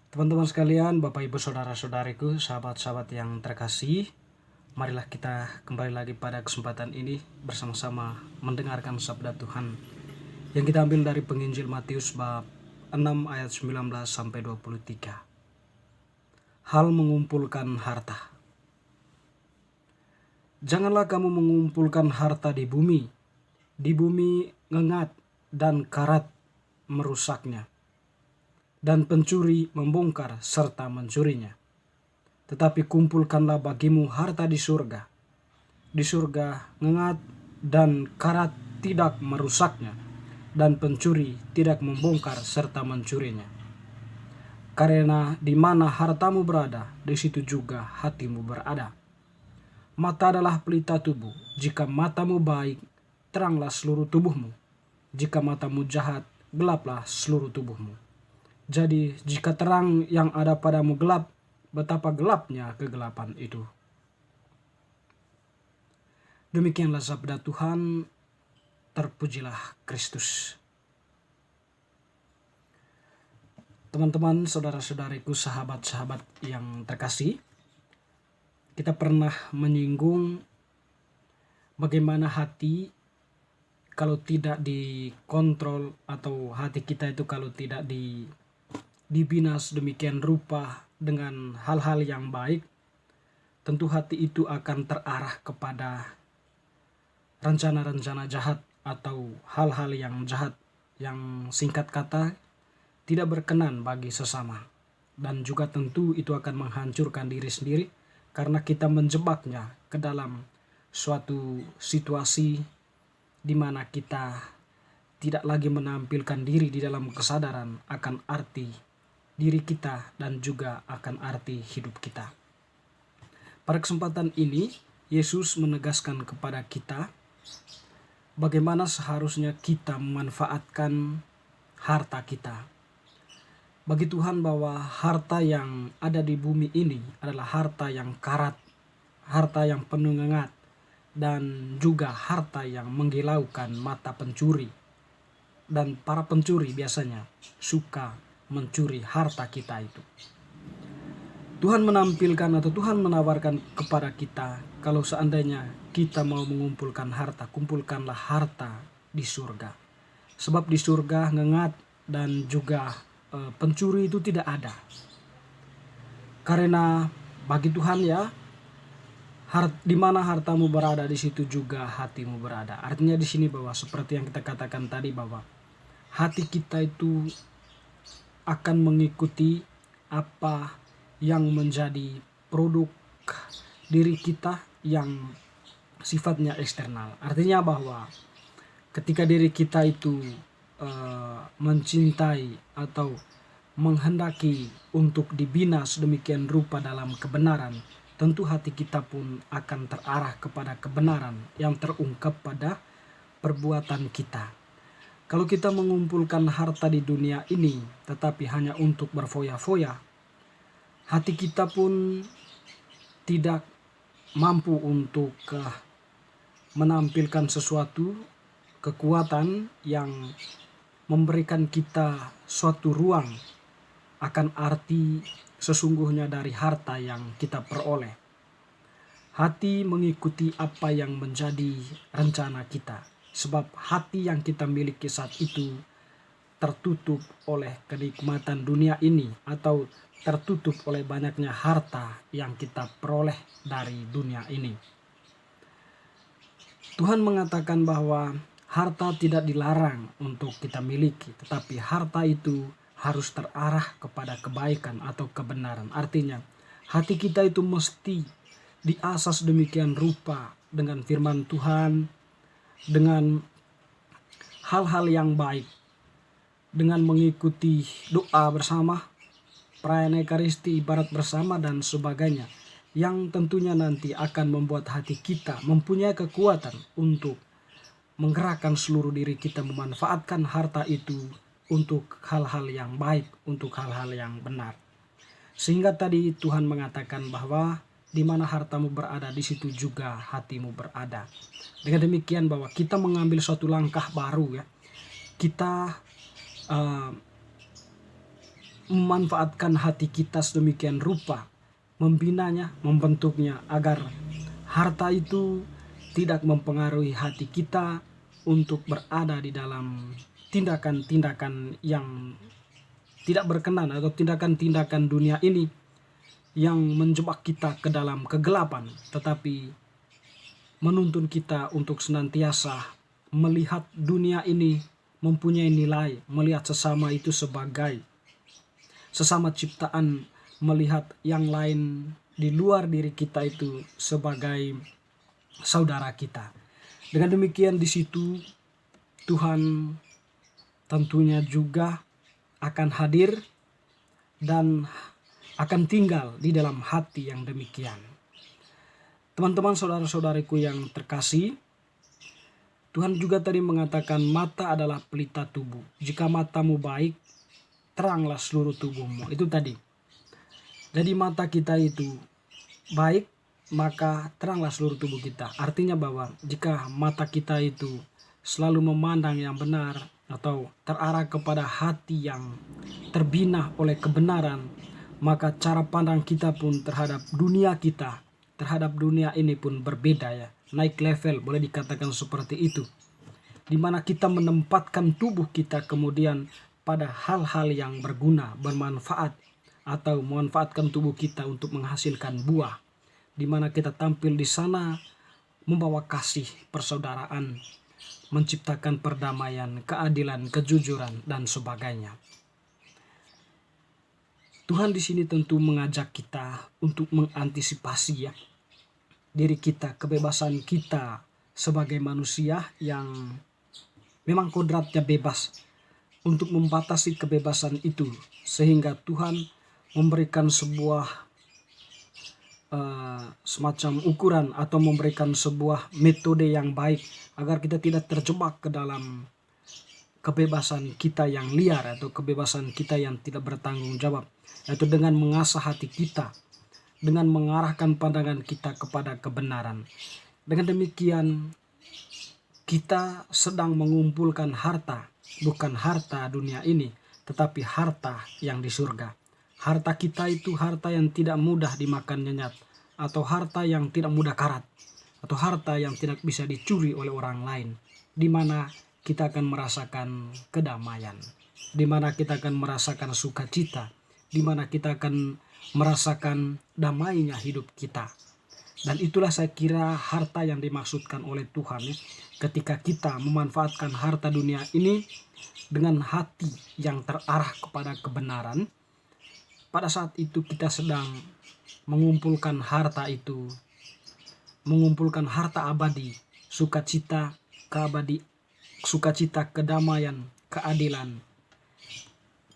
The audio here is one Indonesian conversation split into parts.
Teman-teman sekalian, Bapak Ibu Saudara-saudariku, sahabat-sahabat yang terkasih, marilah kita kembali lagi pada kesempatan ini bersama-sama mendengarkan sabda Tuhan yang kita ambil dari penginjil Matius bab 6 ayat 19 sampai 23. Hal mengumpulkan harta. Janganlah kamu mengumpulkan harta di bumi ngengat dan karat merusaknya, dan pencuri membongkar serta mencurinya. Tetapi kumpulkanlah bagimu harta di surga. Di surga ngengat dan karat tidak merusaknya, dan pencuri tidak membongkar serta mencurinya. Karena di mana hartamu berada, di situ juga hatimu berada. Mata adalah pelita tubuh. Jika matamu baik, teranglah seluruh tubuhmu. Jika matamu jahat, gelaplah seluruh tubuhmu. Jadi jika terang yang ada padamu gelap, betapa gelapnya kegelapan itu. Demikianlah sabda Tuhan, terpujilah Kristus. Teman-teman, saudara-saudariku, sahabat-sahabat yang terkasih, kita pernah menyinggung bagaimana hati kalau tidak dikontrol, atau hati kita itu kalau tidak dibina sedemikian rupa dengan hal-hal yang baik, tentu hati itu akan terarah kepada rencana-rencana jahat atau hal-hal yang jahat yang singkat kata tidak berkenan bagi sesama. Dan juga tentu itu akan menghancurkan diri sendiri karena kita menjebaknya ke dalam suatu situasi di mana kita tidak lagi menampilkan diri di dalam kesadaran akan arti diri kita dan juga akan arti hidup kita. Pada kesempatan ini, Yesus menegaskan kepada kita bagaimana seharusnya kita memanfaatkan harta kita. Bagi Tuhan bahwa harta yang ada di bumi ini adalah harta yang karat, harta yang penuh ngengat, dan juga harta yang menggilaukan mata pencuri. Dan para pencuri biasanya suka mencuri harta kita itu. Tuhan menampilkan atau Tuhan menawarkan kepada kita, kalau seandainya kita mau mengumpulkan harta, kumpulkanlah harta di surga. Sebab di surga ngengat dan juga pencuri itu tidak ada. Karena bagi Tuhan ya, di mana hartamu berada, di situ juga hatimu berada. Artinya di sini bahwa seperti yang kita katakan tadi, bahwa hati kita itu akan mengikuti apa yang menjadi produk diri kita yang sifatnya eksternal. Artinya bahwa ketika diri kita itu mencintai atau menghendaki untuk dibina sedemikian rupa dalam kebenaran, tentu hati kita pun akan terarah kepada kebenaran yang terungkap pada perbuatan kita. Kalau kita mengumpulkan harta di dunia ini tetapi hanya untuk berfoya-foya, hati kita pun tidak mampu untuk menampilkan sesuatu kekuatan yang memberikan kita suatu ruang akan arti sesungguhnya dari harta yang kita peroleh. Hati mengikuti apa yang menjadi rencana kita, sebab hati yang kita miliki saat itu tertutup oleh kenikmatan dunia ini atau tertutup oleh banyaknya harta yang kita peroleh dari dunia ini. Tuhan mengatakan bahwa harta tidak dilarang untuk kita miliki, tetapi harta itu harus terarah kepada kebaikan atau kebenaran. Artinya, hati kita itu mesti diasah demikian rupa dengan firman Tuhan, dengan hal-hal yang baik, dengan mengikuti doa bersama, perayaan Ekaristi, ibarat bersama, dan sebagainya, yang tentunya nanti akan membuat hati kita mempunyai kekuatan untuk menggerakkan seluruh diri kita memanfaatkan harta itu untuk hal-hal yang baik, untuk hal-hal yang benar. Sehingga tadi Tuhan mengatakan bahwa di mana hartamu berada, di situ juga hatimu berada. Dengan demikian bahwa kita mengambil suatu langkah baru ya. Kita memanfaatkan hati kita sedemikian rupa, membinanya, membentuknya agar harta itu tidak mempengaruhi hati kita untuk berada di dalam tindakan-tindakan yang tidak berkenan atau tindakan-tindakan dunia ini yang menjebak kita ke dalam kegelapan, tetapi menuntun kita untuk senantiasa melihat dunia ini mempunyai nilai, melihat sesama itu sebagai sesama ciptaan, melihat yang lain di luar diri kita itu sebagai saudara kita. Dengan demikian di situ Tuhan tentunya juga akan hadir dan akan tinggal di dalam hati yang demikian. Teman-teman, saudara-saudariku yang terkasih, Tuhan juga tadi mengatakan mata adalah pelita tubuh. Jika matamu baik, teranglah seluruh tubuhmu. Itu tadi. Jadi mata kita itu baik, maka teranglah seluruh tubuh kita. Artinya bahwa jika mata kita itu selalu memandang yang benar atau terarah kepada hati yang terbina oleh kebenaran, maka cara pandang kita pun terhadap dunia kita, terhadap dunia ini pun berbeda ya. Naik level, boleh dikatakan seperti itu. Di mana kita menempatkan tubuh kita kemudian pada hal-hal yang berguna, bermanfaat, atau memanfaatkan tubuh kita untuk menghasilkan buah. Di mana kita tampil di sana membawa kasih, persaudaraan, menciptakan perdamaian, keadilan, kejujuran, dan sebagainya. Tuhan di sini tentu mengajak kita untuk mengantisipasi ya diri kita, kebebasan kita sebagai manusia yang memang kodratnya bebas, untuk membatasi kebebasan itu sehingga Tuhan memberikan sebuah semacam ukuran atau memberikan sebuah metode yang baik agar kita tidak terjebak ke dalam kebebasan kita yang liar atau kebebasan kita yang tidak bertanggung jawab, yaitu dengan mengasah hati kita, dengan mengarahkan pandangan kita kepada kebenaran. Dengan demikian kita sedang mengumpulkan harta, bukan harta dunia ini, tetapi harta yang di surga. Harta kita itu harta yang tidak mudah dimakan nyenyak, atau harta yang tidak mudah karat, atau harta yang tidak bisa dicuri oleh orang lain, di mana kita akan merasakan kedamaian, di mana kita akan merasakan sukacita, di mana kita akan merasakan damainya hidup kita. Dan itulah saya kira harta yang dimaksudkan oleh Tuhan ya, ketika kita memanfaatkan harta dunia ini dengan hati yang terarah kepada kebenaran. Pada saat itu kita sedang mengumpulkan harta itu, mengumpulkan harta abadi, sukacita, sukacita, kedamaian, keadilan,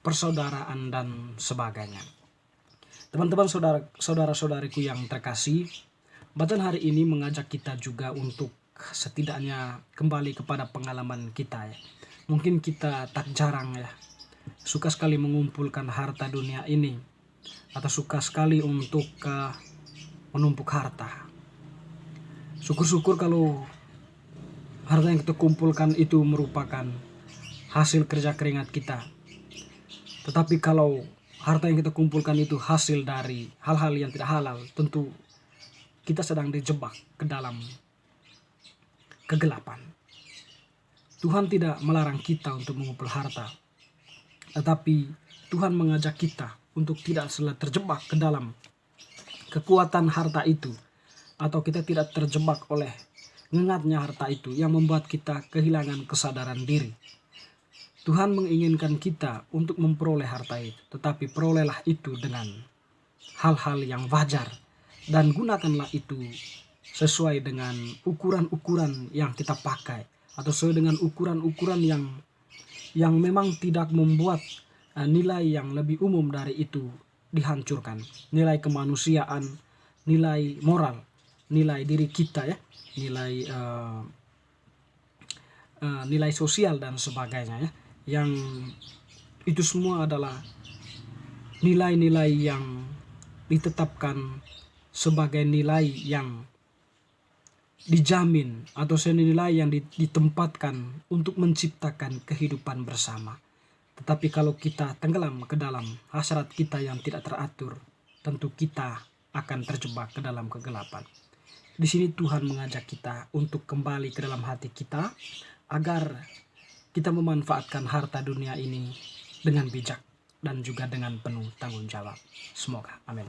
persaudaraan, dan sebagainya. Teman-teman, saudara-saudariku yang terkasih, bacaan hari ini mengajak kita juga untuk setidaknya kembali kepada pengalaman kita ya. Mungkin kita tak jarang ya, suka sekali mengumpulkan harta dunia ini, atau suka sekali untuk menumpuk harta. Syukur-syukur kalau harta yang kita kumpulkan itu merupakan hasil kerja keringat kita. Tetapi kalau harta yang kita kumpulkan itu hasil dari hal-hal yang tidak halal, tentu kita sedang dijebak ke dalam kegelapan. Tuhan tidak melarang kita untuk mengumpul harta, tetapi Tuhan mengajak kita untuk tidak selalu terjebak ke dalam kekuatan harta itu, atau kita tidak terjebak oleh ngengatnya harta itu yang membuat kita kehilangan kesadaran diri. Tuhan menginginkan kita untuk memperoleh harta itu, tetapi perolehlah itu dengan hal-hal yang wajar, dan gunakanlah itu sesuai dengan ukuran-ukuran yang kita pakai, atau sesuai dengan ukuran-ukuran yang memang tidak membuat nilai yang lebih umum dari itu dihancurkan. Nilai kemanusiaan, nilai moral, nilai diri kita ya, nilai sosial dan sebagainya ya. Yang itu semua adalah nilai-nilai yang ditetapkan sebagai nilai yang dijamin, atau nilai yang ditempatkan untuk menciptakan kehidupan bersama. Tetapi kalau kita tenggelam ke dalam hasrat kita yang tidak teratur, tentu kita akan terjebak ke dalam kegelapan. Di sini Tuhan mengajak kita untuk kembali ke dalam hati kita agar kita memanfaatkan harta dunia ini dengan bijak dan juga dengan penuh tanggung jawab. Semoga. Amin.